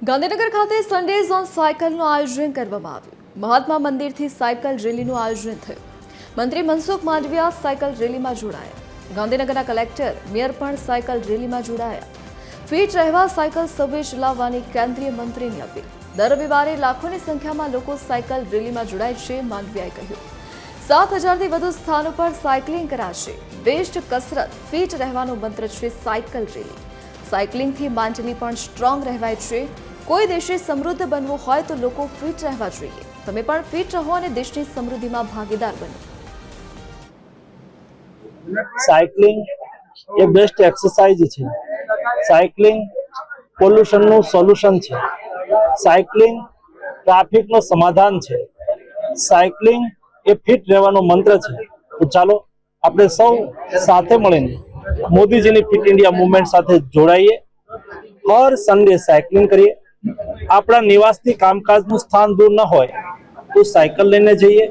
ગાંધીનગર ખાતે Sundays on સાયકલનું આયોજન કરવામાં આવ્યું. મહાત્મા મંદિરથી સાયકલ રેલીનું આયોજન થયું. મંત્રી મનસુખ માંડવિયા સાયકલ રેલીમાં જોડાયા. ગાંધીનગરના કલેક્ટર મેયર પણ સાયકલ રેલીમાં જોડાયા. ફિટ રહેવા સાયકલ સર્વે ચલાવવાની કેન્દ્રીય મંત્રીની અપીલ. દર રવિવારે લાખોની સંખ્યામાં લોકો સાયકલ રેલીમાં જોડાય છે, માંડવિયાએ કહ્યું. 7,000થી વધુ સ્થાનો પર સાયકલિંગ કરાશે. બેસ્ટ કસરત ફિટ રહેવાનો મંત્ર છે સાયકલ રેલી. સાયકલિંગથી મેન્ટલી પણ સ્ટ્રોંગ રહેવાય છે. કોઈ દેશે સમૃદ્ધ બનવું હોય તો લોકો ફિટ રહેવા જોઈએ. તમે પણ ફિટ રહો અને દેશની સમૃદ્ધિમાં ભાગીદાર બનો. સાયકલિંગ એ બેસ્ટ એક્સરસાઇઝ છે. સાયકલિંગ પોલ્યુશનનું સોલ્યુશન છે. સાયકલિંગ ટ્રાફિકનું સમાધાન છે. સાયકલિંગ એ ફિટ રહેવાનો મંત્ર છે. તો ચાલો આપણે સૌ સાથે મળીને મોદીજીની ફિટ ઇન્ડિયા મૂવમેન્ટ સાથે જોડાઈએ. હર સન્ડે સાયકલિંગ કરીએ. આપણા નિવાસથી કામકાજનું સ્થાન દૂર ન હોય તો સાયકલ લઈને જઈએ.